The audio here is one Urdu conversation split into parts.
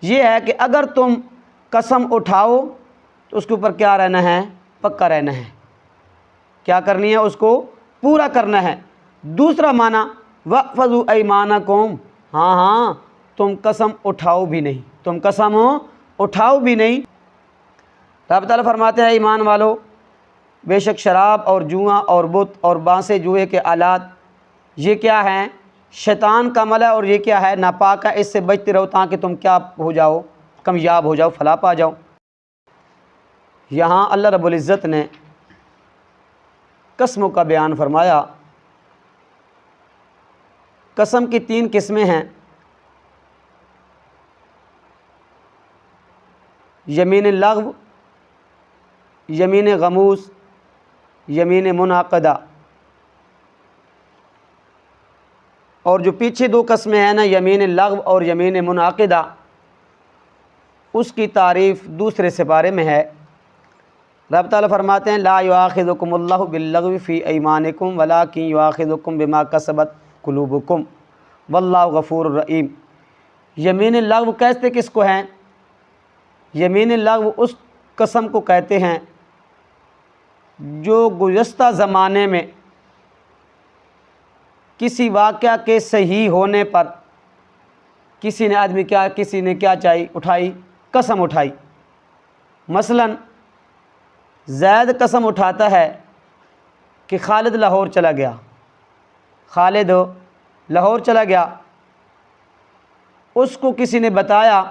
یہ ہے کہ اگر تم قسم اٹھاؤ تو اس کے اوپر کیا رہنا ہے؟ پکا رہنا ہے، کیا کرنی ہے؟ اس کو پورا کرنا ہے۔ دوسرا معنی وَاحْفَظُوا أَيْمَانَكُمْ، ہاں تم قسم اٹھاؤ بھی نہیں، تم قسم اٹھاؤ بھی نہیں۔ رب تعالیٰ فرماتے ہیں ایمان والو، بے شک شراب اور جوا اور بت اور بانسے جوئے کے آلات یہ کیا ہیں؟ شیطان کا عمل ہے، اور یہ کیا ہے؟ ناپاک ہے۔ اس سے بچتے رہو تاکہ تم کیا ہو جاؤ؟ کامیاب ہو جاؤ، فلاح پا جاؤ۔ یہاں اللہ رب العزت نے قسموں کا بیان فرمایا۔ قسم کی 3 قسمیں ہیں، یمین لغو، یمین غموس، یمین منعقدہ۔ اور جو پیچھے 2 قسمیں ہیں نا، یمین لغو اور یمین منعقدہ، اس کی تعریف دوسرے سپارے میں ہے۔ رب تعالیٰ فرماتے ہیں لا یؤاخذکم اللہ باللغو فی ایمانکم ولکن یؤاخذکم بما کسبت قلوبکم واللہ غفور الرحیم۔ یمین لغو کہتے کس کو ہیں؟ یمین لغو اس قسم کو کہتے ہیں جو گزشتہ زمانے میں کسی واقعہ کے صحیح ہونے پر کسی نے کیا اٹھائی؟ قسم اٹھائی۔ مثلاً زید قسم اٹھاتا ہے کہ خالد لاہور چلا گیا، خالد لاہور چلا گیا۔ اس کو کسی نے بتایا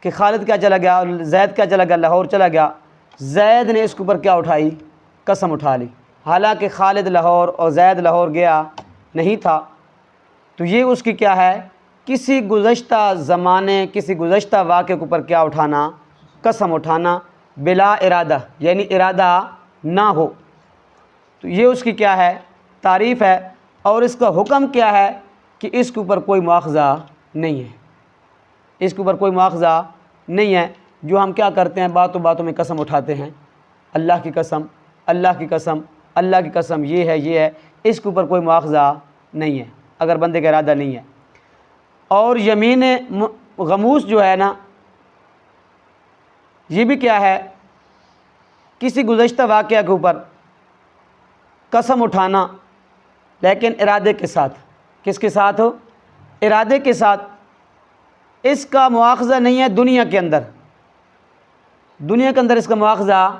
کہ خالد کیا چلا گیا، زید کیا چلا گیا؟ لاہور چلا گیا۔ زید نے اس کے اوپر کیا اٹھائی؟ قسم اٹھا لی، حالانکہ خالد لاہور اور زید لاہور گیا نہیں تھا۔ تو یہ اس کی کیا ہے؟ کسی گزشتہ زمانے، کسی گزشتہ واقعے کے اوپر کیا اٹھانا؟ قسم اٹھانا، بلا ارادہ، یعنی ارادہ نہ ہو۔ تو یہ اس کی کیا ہے؟ تعریف ہے۔ اور اس کا حکم کیا ہے؟ کہ اس کے اوپر کوئی مواخذہ نہیں ہے، اس کے اوپر کوئی مواخذہ نہیں ہے۔ جو ہم کیا کرتے ہیں؟ باتوں میں قسم اٹھاتے ہیں، اللہ کی قسم، اللہ کی قسم، اللہ کی قسم، یہ ہے، اس کے اوپر کوئی مواخذہ نہیں ہے اگر بندے کا ارادہ نہیں ہے۔ اور یمین غموس جو ہے نا، یہ بھی کیا ہے؟ کسی گزشتہ واقعہ کے اوپر قسم اٹھانا، لیکن ارادے کے ساتھ۔ کس کے ساتھ ہو؟ ارادے کے ساتھ۔ اس کا مواخذہ نہیں ہے دنیا کے اندر، دنیا کے اندر اس کا مواخذہ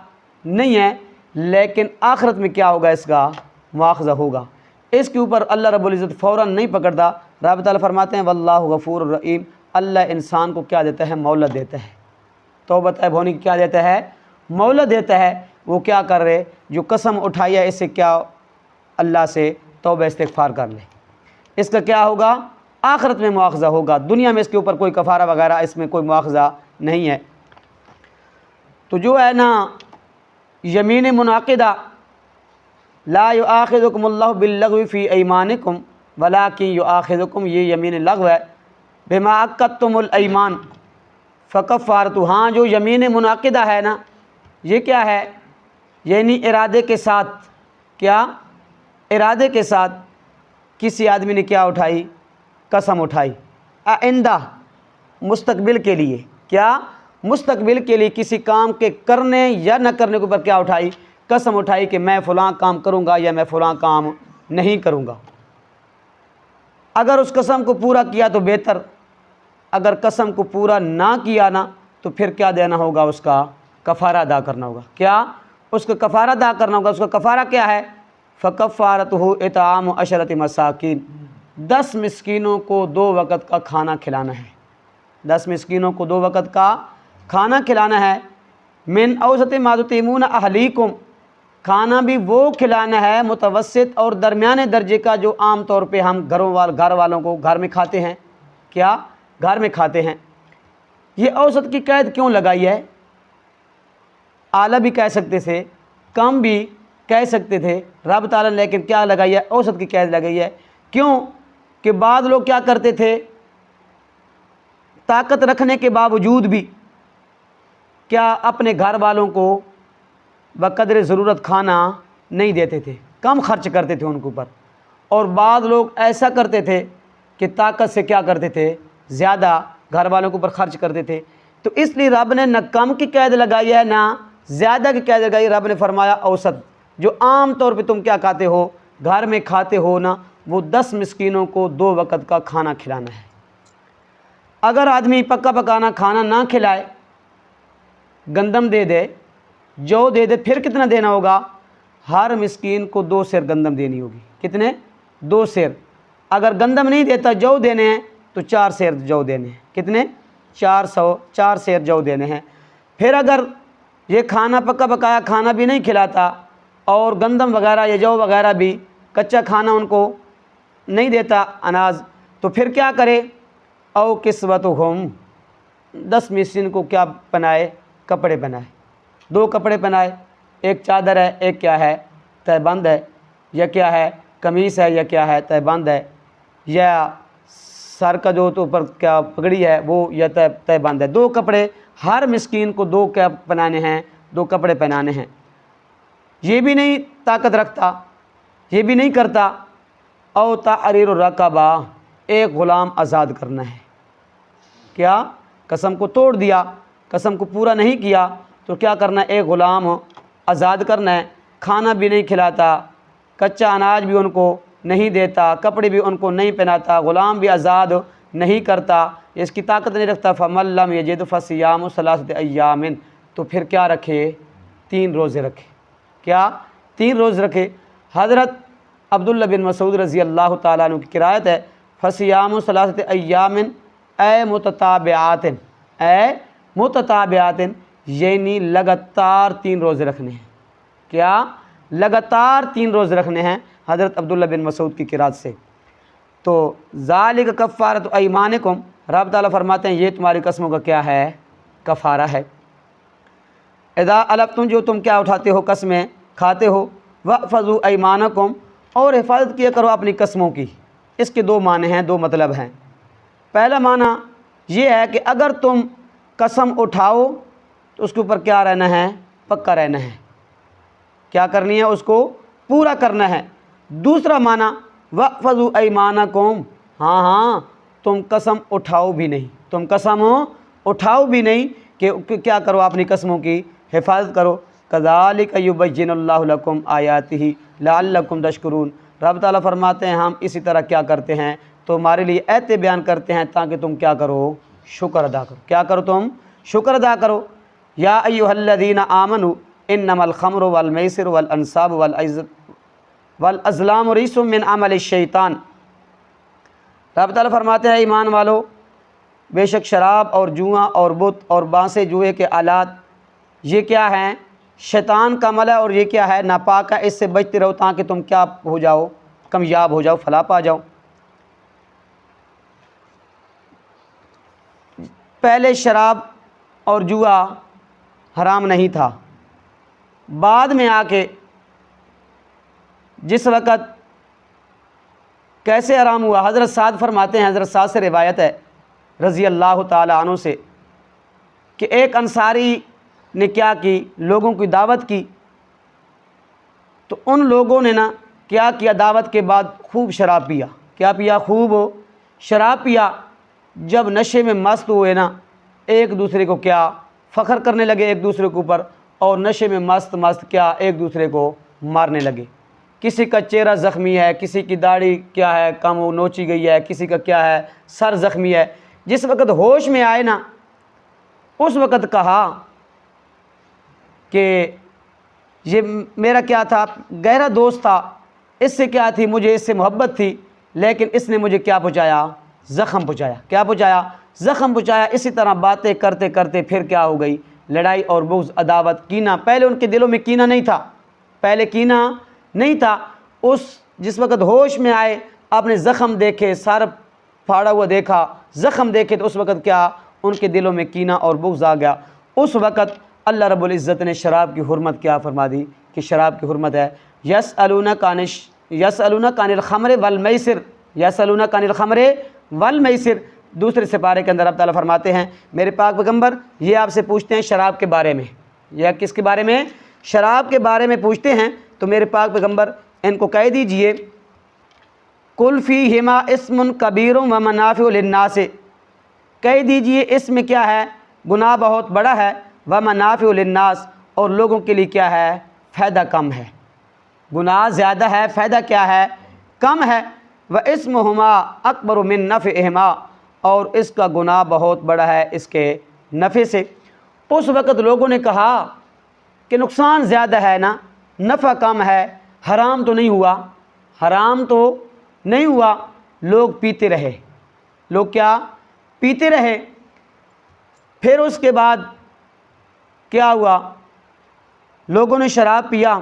نہیں ہے، لیکن آخرت میں کیا ہوگا؟ اس کا مواخذہ ہوگا۔ اس کے اوپر اللہ رب العزت فوراً نہیں پکڑتا۔ رب تعالیٰ فرماتے ہیں واللہ غفور الرحیم، اللہ انسان کو کیا دیتا ہے؟ مہلت دیتا ہے، توبہ طیب ہونے کی کیا دیتا ہے؟ مہلت دیتا ہے۔ وہ کیا کر رہے؟ جو قسم اٹھائی ہے اس سے کیا؟ اللہ سے توبہ استغفار کر لے، اس کا کیا ہوگا؟ آخرت میں مواخذہ ہوگا۔ دنیا میں اس کے اوپر کوئی کفارہ وغیرہ، اس میں کوئی مواخذہ نہیں ہے۔ تو جو ہے نا یمین منعقدہ، لا یؤاخذکم اللہ باللغو فی ایمانکم ولکن یؤاخذکم، یہ یمین لغو ہے۔ بما عقدتم الایمان فکفارتہ، ہاں جو یمین منعقدہ ہے نا، یہ کیا ہے؟ یعنی ارادے کے ساتھ، کیا؟ ارادے کے ساتھ کسی آدمی نے کیا اٹھائی؟ قسم اٹھائی، آئندہ، مستقبل کے لیے، کیا؟ مستقبل کے لیے کسی کام کے کرنے یا نہ کرنے کے اوپر کیا اٹھائی؟ قسم اٹھائی کہ میں فلاں کام کروں گا یا میں فلاں کام نہیں کروں گا۔ اگر اس قسم کو پورا کیا تو بہتر، اگر قسم کو پورا نہ کیا نا تو پھر کیا دینا ہوگا؟ اس کا کفارہ ادا کرنا ہوگا۔ کیا؟ اس کا کفارہ ادا کرنا ہوگا۔ اس کا کفارہ کیا ہے؟ فَكَفَّارَتُهُ اطعام 10 مساکین، 10 مسکینوں کو 2 وقت کا کھانا کھلانا ہے، 10 مسکینوں کو 2 وقت کا کھانا کھلانا ہے۔ من اوسط ما تطعمون اہلیکم، کھانا بھی وہ کھلانا ہے متوسط اور درمیانے درجے کا جو عام طور پہ ہم گھر والوں کو گھر میں کھاتے ہیں۔ کیا؟ گھر میں کھاتے ہیں۔ یہ اوسط کی قید کیوں لگائی ہے؟ اعلیٰ بھی کہہ سکتے تھے، کم بھی کہہ سکتے تھے رب تعالیٰ نے، لیکن کیا لگائی ہے؟ اوسط کی قید لگائی ہے۔ کیوں؟ کہ بعض لوگ کیا کرتے تھے؟ طاقت رکھنے کے باوجود بھی کیا اپنے گھر والوں کو بقدر ضرورت کھانا نہیں دیتے تھے، کم خرچ کرتے تھے ان کے اوپر۔ اور بعض لوگ ایسا کرتے تھے کہ طاقت سے کیا کرتے تھے؟ زیادہ گھر والوں کے اوپر خرچ کرتے تھے. تو اس لیے رب نے نہ کم کی قید لگائی ہے نہ زیادہ کی قید لگائی. رب نے فرمایا اوسط، جو عام طور پہ تم کیا کھاتے ہو، گھر میں کھاتے ہو نا، وہ 10 مسکینوں کو 2 وقت کا کھانا کھلانا ہے. اگر آدمی پکا پکانا کھانا نہ کھلائے، گندم دے دے، جو دے دے، پھر کتنا دینا ہوگا؟ ہر مسکین کو 2 سیر گندم دینی ہوگی. کتنے؟ 2 سیر. اگر گندم نہیں دیتا، جو دینے ہیں تو 4 سیر جو دینے ہیں. کتنے؟ 4 سیر جو دینے ہیں. پھر اگر یہ کھانا پکا پکایا کھانا بھی نہیں کھلاتا اور گندم وغیرہ یا جو وغیرہ بھی کچا کھانا ان کو نہیں دیتا اناج، تو پھر کیا کرے؟ او کسوتہم، 10 مسکین کو کیا پہنائے؟ کپڑے پہنائے. 2 کپڑے پہنائے، ایک چادر ہے، ایک کیا ہے؟ تہ بند ہے، یا کیا ہے؟ قمیص ہے، یا کیا ہے؟ تہ بند ہے، یا سر کا جو تو اوپر کیا پگڑی ہے وہ، یا تہ بند ہے. 2 کپڑے ہر مسکین کو 2 کیا پہنانے ہیں؟ 2 کپڑے پہنانے ہیں. یہ بھی نہیں طاقت رکھتا، یہ بھی نہیں کرتا. او تحریر الرقبہ، ایک غلام آزاد کرنا ہے. کیا؟ قسم کو توڑ دیا، قسم کو پورا نہیں کیا، تو کیا کرنا ہے؟ ایک غلام آزاد کرنا ہے. کھانا بھی نہیں کھلاتا، کچا اناج بھی ان کو نہیں دیتا، کپڑے بھی ان کو نہیں پہناتا، غلام بھی آزاد نہیں کرتا، اس کی طاقت نہیں رکھتا. فمن لم یجد فصیام 3 ایام، تو پھر کیا رکھے؟ 3 روزے رکھے. کیا؟ 3 روز رکھے. حضرت عبداللہ بن مسعود رضی اللہ تعالیٰ عنہ کی روایت ہے، فصیام 3 ایام اے متتابعات، اے متتابعات، یعنی لگاتار 3 روزے رکھنے ہیں. کیا؟ لگاتار 3 روزے رکھنے ہیں، حضرت عبداللہ بن مسعود کی قرات سے. تو ذالک کفارۃ ایمانکم، رب تعالیٰ فرماتے ہیں یہ تمہاری قسموں کا کیا ہے؟ کفارہ ہے. اذا حلفتم، جو تم کیا اٹھاتے ہو قسمیں کھاتے ہو، واحفظوا ایمانکم، اور حفاظت کیا کرو اپنی قسموں کی. اس کے 2 معنی ہیں، 2 مطلب ہیں. پہلا معنی یہ ہے کہ اگر تم قسم اٹھاؤ تو اس کے اوپر کیا رہنا ہے؟ پکا رہنا ہے. کیا کرنی ہے؟ اس کو پورا کرنا ہے. دوسرا معنی واحفظوا ایمانکم، ہاں تم قسم اٹھاؤ بھی نہیں، تم قسم اٹھاؤ بھی نہیں کہ کیا کرو؟ اپنی قسموں کی حفاظت کرو. کذالک یبین اللہ لکم آیاتہ لعلکم تشکرون، رب تعالیٰ فرماتے ہیں ہم اسی طرح کیا کرتے ہیں؟ تمہارے لیے ایتے بیان کرتے ہیں تاکہ تم کیا کرو؟ شکر ادا کرو. کیا کرو؟ تم شکر ادا کرو. یا ایھا الذین آمنوا انما الخمر والمیسر والانصاب والازلام رجس من عمل الشیطان، رب تعالیٰ فرماتے ہیں ایمان والو، بے شک شراب اور جواں اور بت اور بانسے جوئے کے آلات یہ کیا ہیں؟ شیطان کا عمل ہے، اور یہ کیا ہے؟ ناپاک ہے. اس سے بچتے رہو تاکہ تم کیا ہو جاؤ؟ کامیاب ہو جاؤ، فلاح پا جاؤ. پہلے شراب اور جوا حرام نہیں تھا، بعد میں آ کے جس وقت کیسے حرام ہوا؟ حضرت سعد فرماتے ہیں، حضرت سعد سے روایت ہے رضی اللہ تعالیٰ عنہ سے، کہ ایک انصاری نے کیا کی؟ لوگوں کی دعوت کی. تو ان لوگوں نے نا کیا کیا؟ دعوت کے بعد خوب شراب پیا. کیا پیا؟ خوب شراب پیا. جب نشے میں مست ہوئے نا، ایک دوسرے کو کیا فخر کرنے لگے ایک دوسرے کے اوپر، اور نشے میں مست کیا ایک دوسرے کو مارنے لگے. کسی کا چہرہ زخمی ہے، کسی کی داڑھی کیا ہے کم ہو نوچی گئی ہے، کسی کا کیا ہے سر زخمی ہے. جس وقت ہوش میں آئے نا، اس وقت کہا کہ یہ میرا کیا تھا؟ گہرا دوست تھا، اس سے کیا تھی؟ مجھے اس سے محبت تھی، لیکن اس نے مجھے کیا پہنچایا؟ زخم پہنچایا. کیا پہنچایا؟ زخم پہنچایا. اسی طرح باتیں کرتے کرتے پھر کیا ہو گئی؟ لڑائی اور بغض، عداوت، کینہ. پہلے ان کے دلوں میں کینہ نہیں تھا، پہلے کینہ نہیں تھا. جس وقت ہوش میں آئے، آپ نے زخم دیکھے، سر پھاڑا ہوا دیکھا، زخم دیکھے، تو اس وقت کیا ان کے دلوں میں کینہ اور بغض آ گیا. اس وقت اللہ رب العزت نے شراب کی حرمت کیا فرما دی کہ شراب کی حرمت ہے. یسألونک عن الخمر والمیسر، یسألونک عن الخمر والمیسر. دوسرے سپارے کے اندر اللہ تعالیٰ فرماتے ہیں میرے پاک پیغمبر یہ آپ سے پوچھتے ہیں شراب کے بارے میں. یا کس کے بارے میں؟ شراب کے بارے میں پوچھتے ہیں. تو میرے پاک پیغمبر ان کو کہہ دیجئے قل فیہما اسم کبیر و منافع للناس، کہہ دیجئے اس میں کیا ہے؟ گناہ بہت بڑا ہے، ومنافع للناس، اور لوگوں کے لیے کیا ہے؟ فائدہ کم ہے۔ گناہ زیادہ ہے، فائدہ کیا ہے؟ کم ہے۔ وَإِثْمُهُمَا أَكْبَرُ مِن نَفْعِهِمَا، اور اس کا گناہ بہت بڑا ہے اس کے نفع سے۔ اس وقت لوگوں نے کہا کہ نقصان زیادہ ہے نا، نفع کم ہے، حرام تو نہیں ہوا، حرام تو نہیں ہوا۔ لوگ پیتے رہے، لوگ کیا؟ پیتے رہے۔ پھر اس کے بعد کیا ہوا؟ لوگوں نے شراب پیا،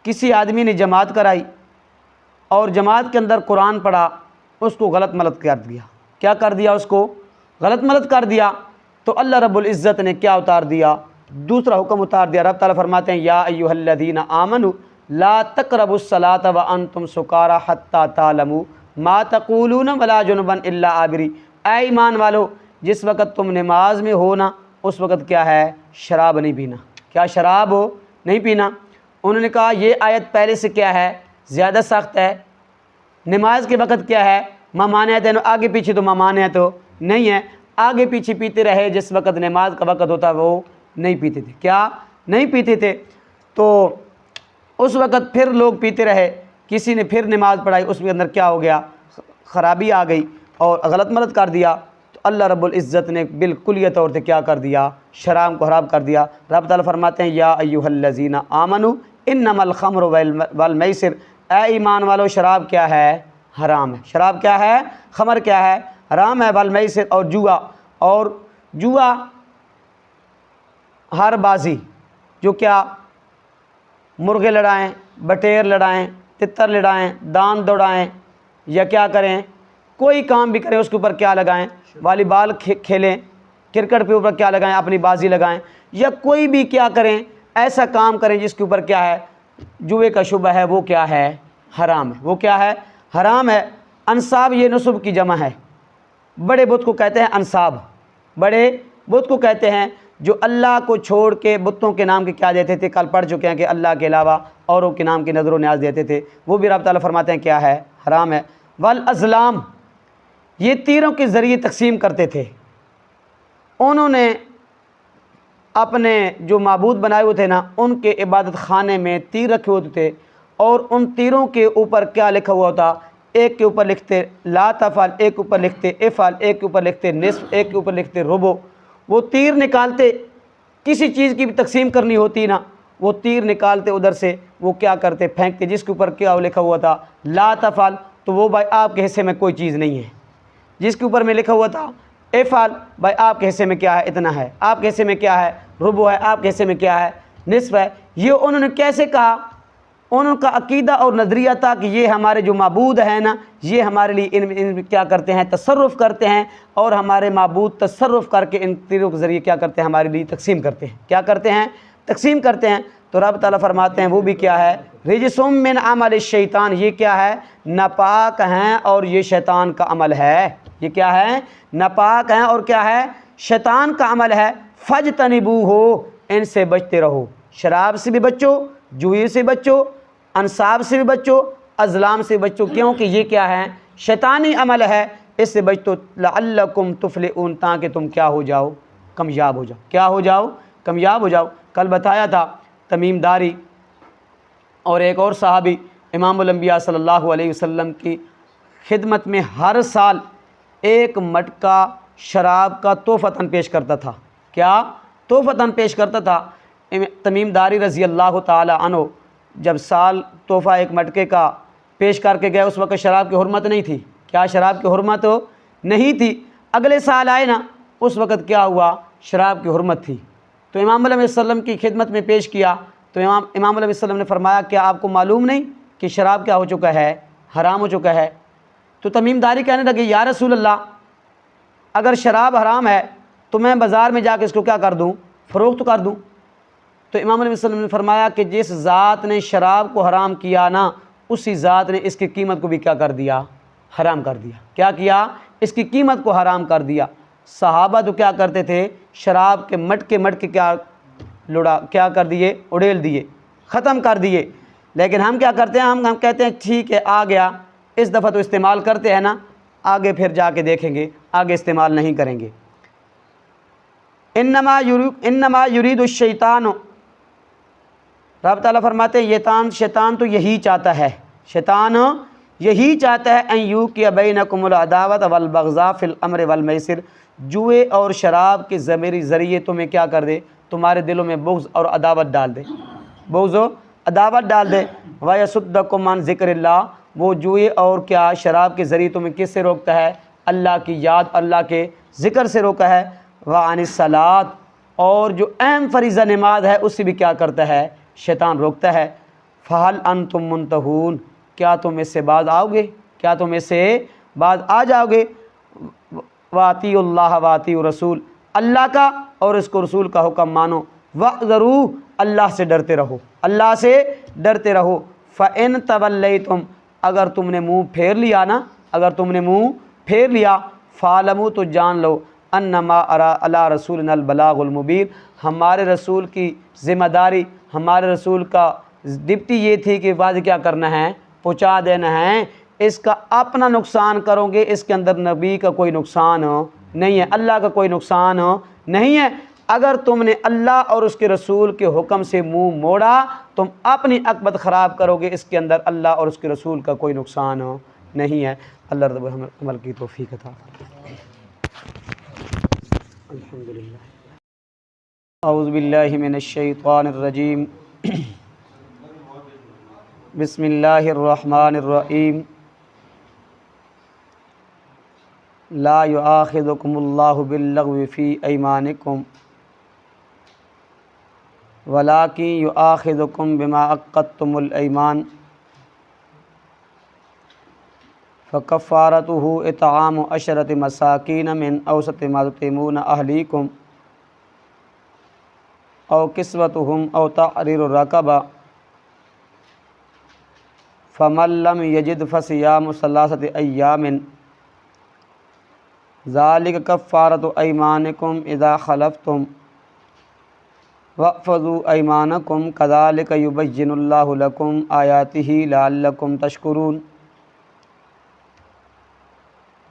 کسی آدمی نے جماعت کرائی اور جماعت کے اندر قرآن پڑھا، اس کو غلط ملت کر دیا۔ کیا کر دیا؟ اس کو غلط ملت کر دیا۔ تو اللہ رب العزت نے کیا اتار دیا؟ دوسرا حکم اتار دیا۔ رب تعالیٰ فرماتے ہیں یا ایھا الذین آمنوا لا تقربوا الصلاۃ وانتم سکارى حتى تعلموا ما تقولون ولا جنبا الا عابری، اے ایمان والو جس وقت تم نماز میں ہو نا اس وقت کیا ہے؟ شراب نہیں پینا۔ کیا؟ شراب ہو نہیں پینا۔ انہوں نے کہا یہ آیت پہلے سے کیا ہے؟ زیادہ سخت ہے۔ نماز کے وقت کیا ہے؟ ممانعت ہے، آگے پیچھے تو ممانعت تو نہیں ہے، آگے پیچھے پیتے رہے، جس وقت نماز کا وقت ہوتا وہ نہیں پیتے تھے۔ کیا؟ نہیں پیتے تھے۔ تو اس وقت پھر لوگ پیتے رہے، کسی نے پھر نماز پڑھائی، اس کے اندر کیا ہو گیا؟ خرابی آ گئی اور غلط ملت کر دیا۔ تو اللہ رب العزت نے بالکلیہ طور سے کیا کر دیا؟ شراب کو حرام کر دیا۔ رب تعالیٰ فرماتے ہیں یا ایھا الذین آمنوا انما الخمر والمیسر، اے ایمان والو شراب کیا ہے؟ حرام ہے۔ شراب کیا ہے؟ خمر کیا ہے؟ حرام ہے۔ والمیسر، اور جوا، اور جوا ہر بازی، جو کیا؟ مرغے لڑائیں، بٹیر لڑائیں، تتر لڑائیں، دان دوڑائیں، یا کیا کریں؟ کوئی کام بھی کریں اس کے اوپر کیا لگائیں؟ والی بال کھیلیں، کرکٹ کے اوپر کیا لگائیں؟ اپنی بازی لگائیں، یا کوئی بھی کیا کریں؟ ایسا کام کریں جس کے اوپر کیا ہے؟ جوے کا شبہ ہے، وہ کیا ہے؟ حرام ہے۔ وہ کیا ہے؟ حرام ہے۔ انصاب یہ نصب کی جمع ہے۔ بڑے بت کو کہتے ہیں انصاب، بڑے بت کو کہتے ہیں جو اللہ کو چھوڑ کے بتوں کے نام کے کیا دیتے تھے؟ کل پڑھ چکے ہیں کہ اللہ کے علاوہ اوروں کے نام کی نظر و نیاز دیتے تھے، وہ بھی رب تعالیٰ فرماتے ہیں کیا ہے؟ حرام ہے۔ والازلام، یہ تیروں کے ذریعے تقسیم کرتے تھے۔ انہوں نے اپنے جو معبود بنائے ہوئے تھے نا، ان کے عبادت خانے میں تیر رکھے ہوتے تھے، اور ان تیروں کے اوپر کیا لکھا ہوا ہوتا؟ ایک کے اوپر لکھتے لا تفعل، ایک کے اوپر لکھتے افعل، ایک کے اوپر لکھتے نصف، ایک کے اوپر لکھتے ربع۔ وہ تیر نکالتے، کسی چیز کی بھی تقسیم کرنی ہوتی نا، وہ تیر نکالتے ادھر سے، وہ کیا کرتے؟ پھینکتے، جس کے اوپر کیا لکھا ہوا تھا؟ لا تفعل، تو وہ بھائی آپ کے حصے میں کوئی چیز نہیں ہے۔ جس کے اوپر میں لکھا ہوا تھا افعل، بھائی آپ کے حصے میں کیا ہے؟ اتنا ہے۔ آپ کے حصے میں کیا ہے؟ ربع ہے۔ آپ کے حصے میں کیا ہے؟ نصف ہے۔ یہ انہوں نے کیسے کہا؟ ان کا عقیدہ اور نظریہ تھا کہ یہ ہمارے جو معبود ہیں نا، یہ ہمارے لیے ان کیا کرتے ہیں؟ تصرف کرتے ہیں، اور ہمارے معبود تصرف کر کے ان تیروں کے ذریعے کیا کرتے ہیں؟ ہمارے لیے تقسیم کرتے ہیں۔ کیا کرتے ہیں؟ تقسیم کرتے ہیں۔ تو رب تعالیٰ فرماتے ہیں وہ بھی کیا ہے؟ رجس من عمل الشیطان، یہ کیا ہے؟ ناپاک ہیں اور یہ شیطان کا عمل ہے۔ یہ کیا ہے؟ ناپاک ہیں اور کیا ہے؟ شیطان کا عمل ہے۔ فاجتنبوہ، ان سے بچتے رہو۔ شراب سے بھی بچو، جوئے سے بچو، انصاب سے بھی بچو، ازلام سے بچو، کیونکہ یہ کیا ہے؟ شیطانی عمل ہے۔ اس سے بچو لعلکم تفلحون، تاکہ تم کیا ہو جاؤ؟ کامیاب ہو جاؤ۔ کیا ہو جاؤ؟ کامیاب ہو جاؤ۔ کل بتایا تھا تمیم داری اور ایک اور صحابی امام الانبیاء صلی اللہ علیہ وسلم کی خدمت میں ہر سال ایک مٹکا شراب کا تحفتاً پیش کرتا تھا۔ کیا؟ تحفتاً پیش کرتا تھا۔ تمیم داری رضی اللہ تعالی عنہ جب سال تحفہ ایک مٹکے کا پیش کر کے گئے، اس وقت شراب کی حرمت نہیں تھی۔ کیا؟ شراب کی حرمت نہیں تھی۔ اگلے سال آئے نا، اس وقت کیا ہوا؟ شراب کی حرمت تھی۔ تو امام علیہ السلام کی خدمت میں پیش کیا، تو امام علیہ السلام نے فرمایا کیا آپ کو معلوم نہیں کہ شراب کیا ہو چکا ہے؟ حرام ہو چکا ہے۔ تو تمیم داری کہنے لگے یا رسول اللہ، اگر شراب حرام ہے تو میں بازار میں جا کے اس کو کیا کر دوں؟ فروخت کر دوں۔ تو امام علیہ السلام نے فرمایا کہ جس ذات نے شراب کو حرام کیا نا، اسی ذات نے اس کی قیمت کو بھی کیا کر دیا؟ حرام کر دیا۔ کیا کیا؟ اس کی قیمت کو حرام کر دیا۔ صحابہ تو کیا کرتے تھے؟ شراب کے مٹکے کیا کر دیے؟ اڑیل دیے، ختم کر دیے۔ لیکن ہم کیا کرتے ہیں؟ ہم کہتے ہیں ٹھیک ہے، آ گیا، اس دفعہ تو استعمال کرتے ہیں نا، آگے پھر جا کے دیکھیں گے، آگے استعمال نہیں کریں گے۔ انما یرید الشیطان، رب تعالیٰ فرماتے ہیں شیطان تو یہی چاہتا ہے، شیطان یہی چاہتا ہے ان یوقع بینکم العداوۃ والبغضاء فی الامر والمیسر، جوئے اور شراب کے ذریعے تمہیں کیا کر دے، تمہارے دلوں میں بغض اور عداوت ڈال دے، بغض و عداوت ڈال دے۔ وَيَصُدَّكُمْ عَنْ ذِكْرِ اللَّهِ، وہ جوئے اور کیا شراب کے ذریعے تمہیں کس سے روکتا ہے؟ اللہ کی یاد، اللہ کے ذکر سے روکا ہے۔ وَعَنِ الصَّلَاةِ، اور جو اہم فریضہ نماز ہے اس سے بھی کیا کرتا ہے؟ شیطان روکتا ہے۔ فَهَلْ أَنْتُمْ مُنْتَهُونَ، کیا تم اس سے باز آؤ گے؟ کیا تم اس سے باز آ جاؤ گے؟ وَأَطِیعُوا اللَّهَ وَأَطِیعُوا الرَّسُولَ، اللہ کا اور اس کو رسول کا حکم مانو۔ وَاحْذَرُوا، اللہ سے ڈرتے رہو، اللہ سے ڈرتے رہو۔ فَإِن تَوَلَّيْتُمْ، اگر تم نے منہ پھیر لیا نا، اگر تم نے منہ پھیر لیا، فَاعْلَمُوا، تو جان لو، انما علی رسولنا البلاغ المبین، ہمارے رسول کی ذمہ داری، ہمارے رسول کا ڈپٹی یہ تھی کہ واضح کیا کرنا ہے؟ پہنچا دینا ہے۔ اس کا اپنا نقصان کرو گے، اس کے اندر نبی کا کوئی نقصان نہیں ہے، اللہ کا کوئی نقصان نہیں ہے۔ اگر تم نے اللہ اور اس کے رسول کے حکم سے منہ موڑا، تم اپنی عاقبت خراب کرو گے، اس کے اندر اللہ اور اس کے رسول کا کوئی نقصان نہیں ہے۔ اللہ رب عمل کی توفیق عطا فرمائے۔ الحمدللہ۔ اعوذ باللہ من الشیطان الرجیم، بسم اللہ الرحمن الرحیم۔ لا یؤاخذکم اللہ باللغو فی ایمانکم ولکن یؤاخذکم بما عقدتم الایمان، فکفارتہ اطعام 10 مساکین من اوسط ما تطعمون اہلیکم او کسوتہم او تحریر رقبہ، فمن لم یجد فصیام 3 ایام، ذالک کفارۃ ایمانکم اذا خلفتم واحفظوا ایمانکم کذالک یبین اللہ لکم آیاتہ لعلکم تشکرون۔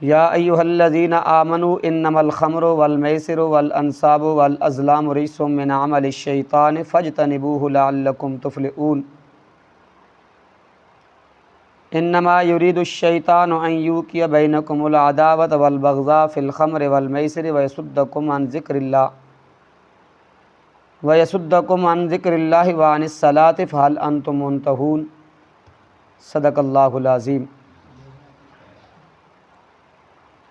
یا ایہا الذین آمنوا انما الخمر والمیسر والانصاب والازلام رجس من عمل الشیطان فاجتنبوہ لعلکم تفلحون۔ انما یرید الشیطان ان یوقع بینکم العداوۃ والبغضاء فی الخمر والمیسر ویصدکم عن ذکر اللہ وعن الصلاۃ فہل انتم منتہون۔ صدق اللہ العظیم۔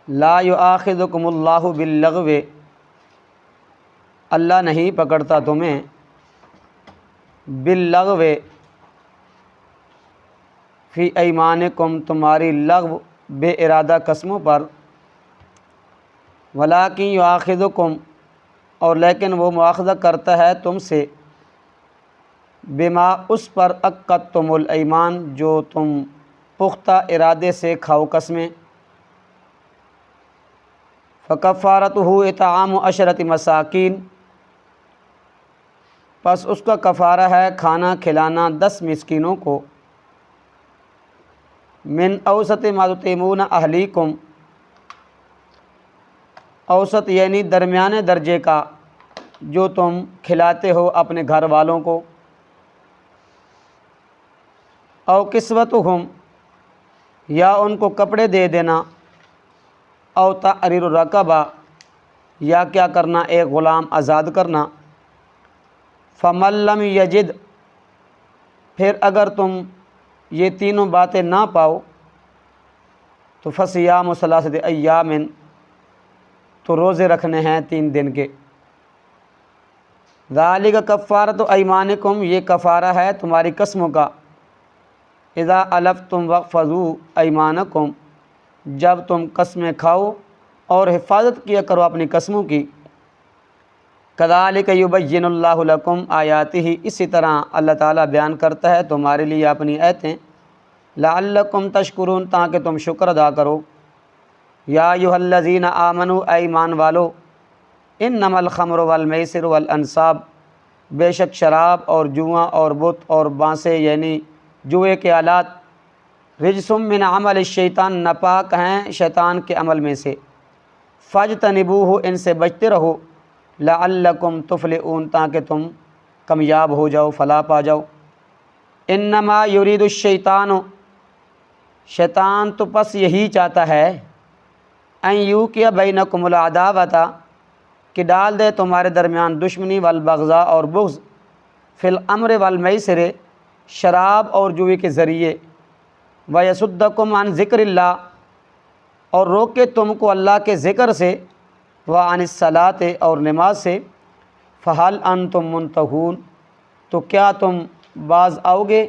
لا یؤاخذکم اللہ باللغو، اللہ نہیں پکڑتا تمہیں باللغو فی ایمانکم، تمہاری لغو بے ارادہ قسموں پر، ولکن یؤاخذکم، اور لیکن وہ مواخذہ کرتا ہے تم سے، بما اس پر عقدتم الایمان، جو تم پختہ ارادے سے کھاؤ قسمیں، فکفارتہ اطعام 10 مساکین، پس اس کا کفارہ ہے کھانا کھلانا 10 مسکینوں کو، من اوسط ما تطعمون اہلیکم، اوسط یعنی درمیانے درجے کا جو تم کھلاتے ہو اپنے گھر والوں کو، او کسوتہم، یا ان کو کپڑے دے دینا، او تحریر رقبہ، یا کیا کرنا؟ ایک غلام آزاد کرنا۔ فمن لم یجد، پھر اگر تم یہ تینوں باتیں نہ پاؤ تو فصیام 3 ایام، تو روزے رکھنے ہیں 3 دن کے۔ ذالک کفارۃ ایمانکم، یہ کفارہ ہے تمہاری قسموں کا، اذا حلفتم واحفظوا ایمانکم، جب تم قسمیں کھاؤ اور حفاظت کیا کرو اپنی قسموں کی۔ کذالک یبین اللہ لکم آیاتہ، اسی طرح اللہ تعالیٰ بیان کرتا ہے تمہارے لیے اپنی آیتیں، لعلکم تشکرون، تاکہ تم شکر ادا کرو۔ یا ایھا الذین آمنوا، اے ایمان والو، انما الخمر والمیسر والانصاب، بے شک شراب اور جوا اور بت اور بانسے یعنی جوئے کے آلات، رجسم من عمل الشیطان، ناپاک ہیں شیطان کے عمل میں سے، فاجتنبوہ، ان سے بچتے رہو، لعلکم تفلحون، تاکہ تم کامیاب ہو جاؤ، فلاح پا جاؤ۔ انما یرید الشیطان، شیطان تو پس یہی چاہتا ہے، ان یوقع بینکم العداوۃ، کہ ڈال دے تمہارے درمیان دشمنی، والبغضاء، اور بغض، فی الامر والمیسر، شراب اور جوئے کے ذریعے، ویصدکم عن ذکر اللہ، اور روکے تم کو اللہ کے ذکر سے، وعن الصلاۃ، اور نماز سے، فہل انتم منتہون، تو کیا تم باز آؤ گے